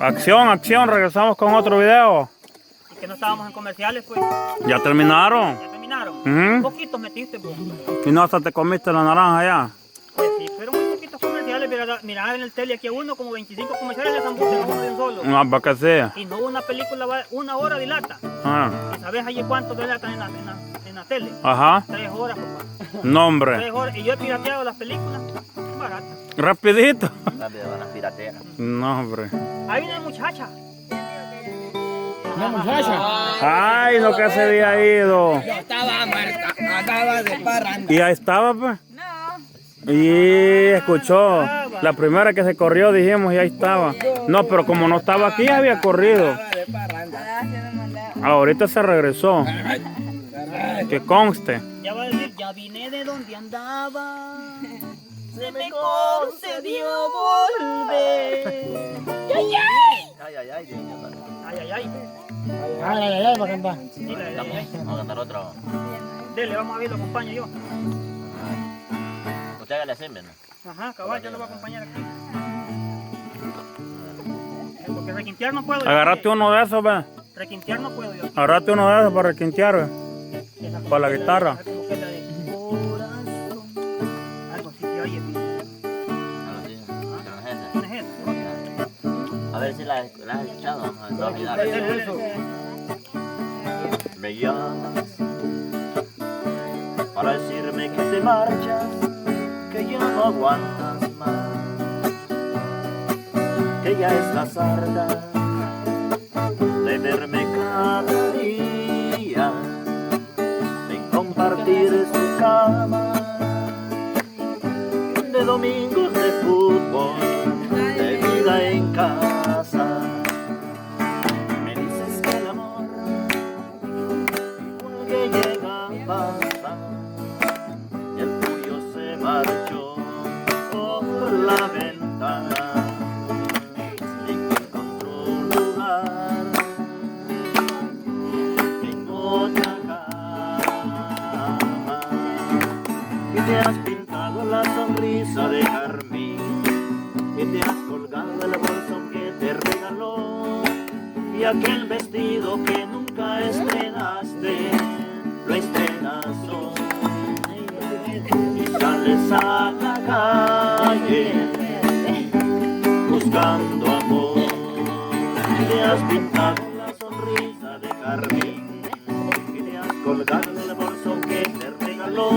Acción, acción, regresamos con otro video. Y que no estábamos en comerciales, pues. ¿Ya terminaron? Ya terminaron. Ujú. Poquitos metiste, pues. Y no hasta te comiste la naranja ya. Pues sí, pero muy poquitos comerciales. Mira en el tele aquí a uno, como 25 comerciales le zambucen a uno de un solo. No, para que sea. Y no una película va 1 hora dilata. Ah. ¿Y sabes allí cuánto dilatan en la tele? Ajá. 3 horas, papá. Nombre. 3 horas. Y yo he pirateado las películas baratas. Rapidito. Rápido, van a piratear. No, hombre. Ahí viene la muchacha. La muchacha. Ay, lo que se había ido. Estaba muerta, andaba de parranda. Y ahí estaba, pues. Y escuchó. La primera que se corrió, dijimos, y ahí estaba. No, pero como no estaba aquí, había corrido. Estaba de parranda. Ahorita se regresó. Que conste. Ya va a decir, ya vine de donde andaba. Se me concedió volver. ¡Ay, ay! Ay, ay, ay, niña, dale. ¡Ay, ay, ay! Ay, para cantar. Dile, ay, ay, Vamos a cantar otro. ay. Dele, vamos a ver, lo acompaño yo. Usted hágale así, ¿no? Ajá, cabal, yo lo voy a acompañar aquí. Porque requintear no puedo. yo. Agarrate uno de esos, ve. Requintear no puedo yo. Agarrate uno de esos para requintear, ve. Esa Para la cosa, guitarra. como que la de corazón. Algo así que oye. Algo así. ¿No es esa? ¿Quién es ese? A ver si la has escuchado. Vamos a ver. Dale, dale, dale. Me llamas para decirme que te marchas, que ya no aguantas más, que ya estás harta de verme cada día, de compartir tu cama, de domingos de fútbol, de vida en casa. Me dices que el amor igual que llega pasa, y el tuyo se marchó por la ventana y que encontró un lugar en otra cama, y te has pintado la sonrisa de carmín y te has colgado el bolso que te regaló y aquel vestido que nunca estrenaste lo estrenas hoy y sales a la calle buscando amor. Te has pintado la sonrisa de carmín y te has colgado el bolso que te regaló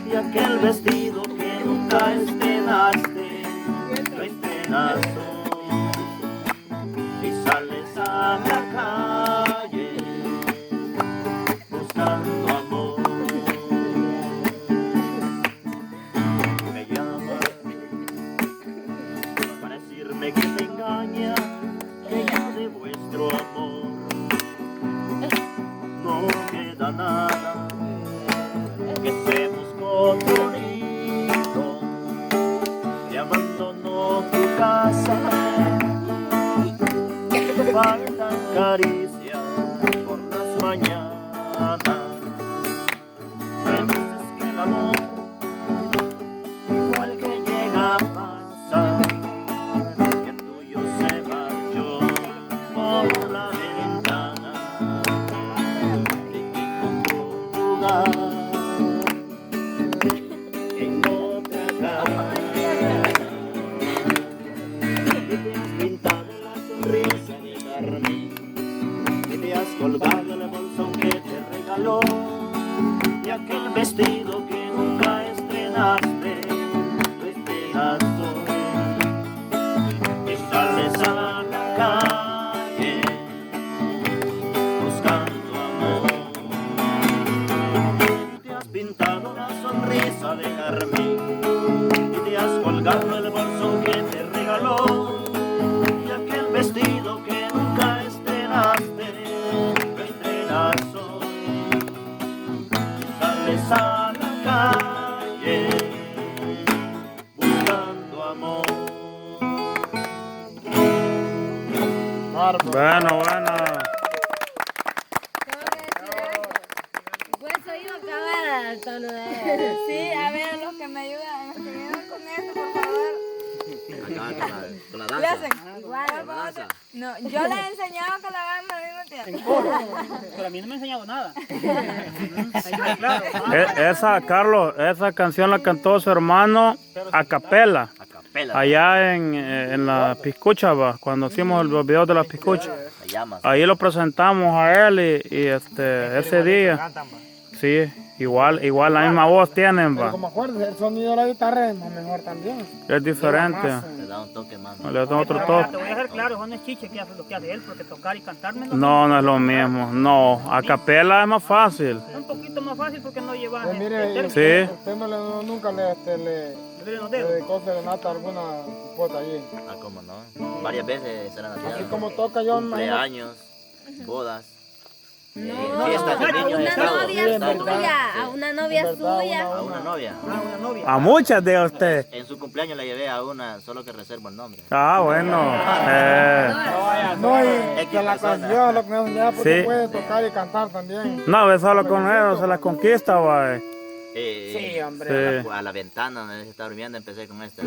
y aquel vestido que nunca estrenaste lo estrenas hoy y sales a la calle buscando amor. Me llamas para decirme que te engaña, que ya de vuestro amor no queda nada, que se buscó otro nido, te abandonó tu casa, que te faltan caricias por las mañanas. Me dices que el amor igual que llega pasa, que el tuyo se marchó por la ventana y que encontró un lugar en otra cama, y te has pintado la sonrisa de carmín y te has colgado el bolso que te regaló y aquel vestido que nunca estrenaste lo estrenas hoy y sales a la calle buscando amor. Te has pintado la sonrisa de carmín y te has colgado el bolso que te regaló y aquel vestido que nunca estrenaste lo estrenas hoy y sales a la calle buscando amor. Bueno, bueno. Pues soy yo acabada el tono de él. Sí, a ver, los que me ayudan con eso, por favor. Acá con la Le danza. hacen igual, por favor, No, yo les he enseñado que la hagan al mismo tiempo. Pero a mí no me ha enseñado nada. Ahí está claro. Esa, Carlos, esa canción la cantó su hermano a capela. A capela. Allá en la Piscucha, va, cuando hicimos los videos de la Piscucha. Se llama. Ahí lo presentamos a él y ese día. Sí, igual la misma voz tienen, Pero va. como acuerdas, el sonido de la guitarra es más mejor también. Es diferente. Le da un toque más. Le da otro Te toque. voy a dejar claro, eso no es chiche que hace lo que hace él, porque tocar y cantarme No, no es lo mismo. No, a capela es más fácil. es un poquito más fácil porque no lleva Pues mire, Sí. usted no le, nunca le dedicó serenata a alguna cipota allí. Ah, cómo no. Varias veces serán Así navidades. como toca yo, me imagino. Cumpleaños, bodas. No, Fiestas de a niños. una estado, novia estado. suya, a una novia suya. A una novia. una novia. A muchas de usted. En su cumpleaños le llevé a una, solo que reservo el nombre. Ah, bueno. No, y que la canción, lo que me enseñaba, porque Sí. puede tocar y cantar también. No, ve solo con él, se la conquista, va. Sí, hombre. Sí. A la ventana donde se está durmiendo empecé con esta.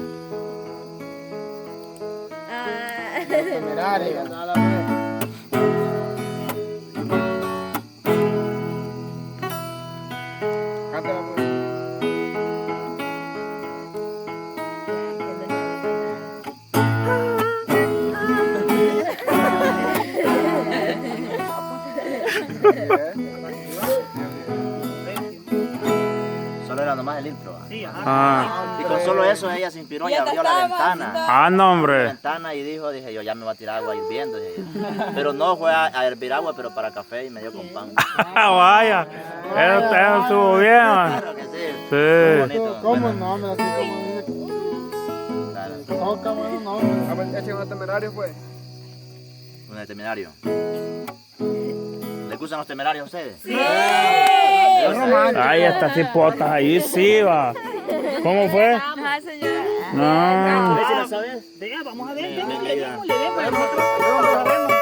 Ah, Temeraria. Cántala, pues. Solo era nomás el intro. Sí, ajá. Ah, Y con solo eso ella se inspiró y abrió la ventana. ah, no, La hombre. ventana y dije yo, ya me va a tirar agua hirviendo. Dije yo. Pero no fue a hervir agua, pero para café y me dio con pan. Ah, vaya. Eso estuvo bien, va. Claro que sí. Sí. Bonito. ¿Cómo Bueno, no, hombre? Así como dice. claro. Toca, bueno, no, hombre. Echen unos temerarios, pues. Un temenario. ¿Le gustan los temerarios a ustedes? sí. Ay, estas cipotas ahí sí, va. ¿Cómo fue? Ajá, señora. No. ¿Ves si la sabes? Venga, vamos a ver. Ven, venga, ven, le ven. demos, le demos. Nosotros sabemos.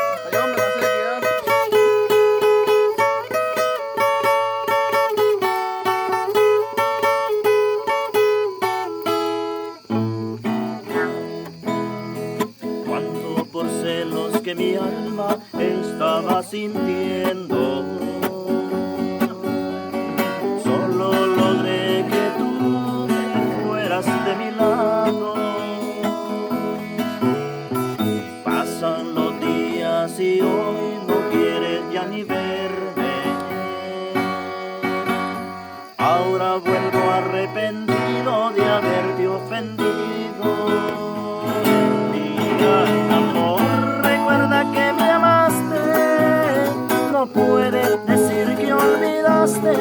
Cuando por celos que mi alma estaba sintiendo, solo logré que tú fueras de mi lado. Pasan los días y hoy no quieres ya ni verme. Ahora vuelvo arrepentido de haberte ofendido. Mira, amor, recuerda que me amaste. No puedes decir que olvidaste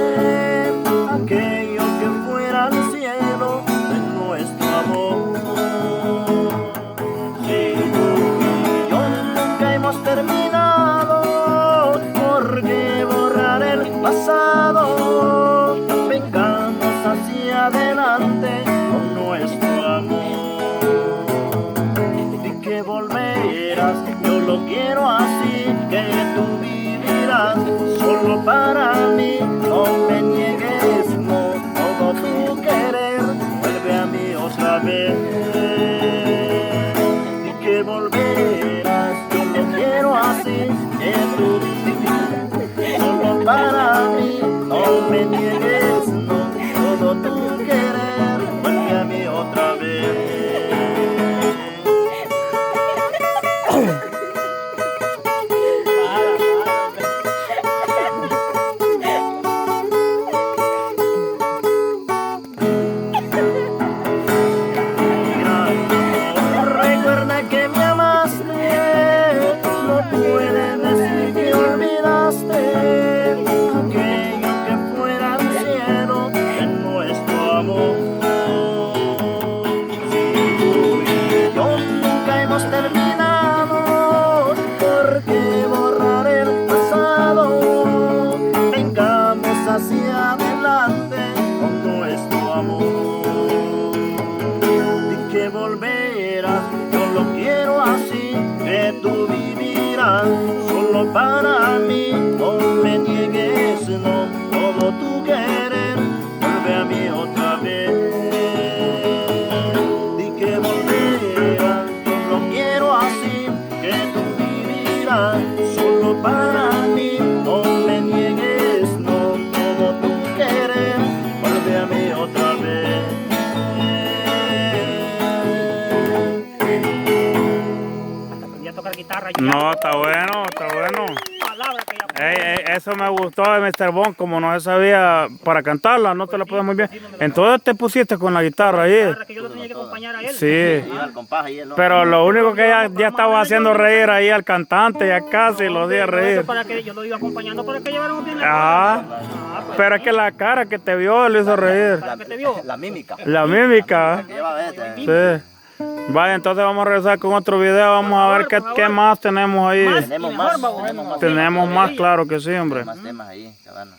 aquello que fuera el cielo de nuestro amor. Si tú y yo nunca hemos terminado, ¿por qué borrar el pasado? Vengamos hacia adelante con nuestro amor. Y que volverás, yo lo quiero así, que tú vivirás solo para mí. No me niegues, no, todo tu querer, vuelve a mí otra vez. Y que volverás, yo lo quiero así, que tú vivirás solo para mí. No me niegues, no, todo tu querer, vuelve a mí otra vez. No, está bueno, está bueno. Palabra que ella Eso me gustó de Mr. Bon, como no se sabía para cantarla, no te la puedes muy bien. Entonces te pusiste con la guitarra ahí. que yo lo tenía que acompañar a él. Sí. Iba al compás ahí, él no. Pero lo único que ya estaba haciendo reír ahí al cantante, ya casi lo hacía reír. Para que yo lo iba acompañando para que lleváramos bien la Ah, pero es que la cara que te vio lo hizo reír. que te vio. La mímica. La mímica. Que lleva vete. Sí. Vaya, entonces vamos a regresar con otro video. Vamos a ver qué más tenemos ahí. Tenemos más. Tenemos más, claro que sí, hombre. Más temas ahí, cabana.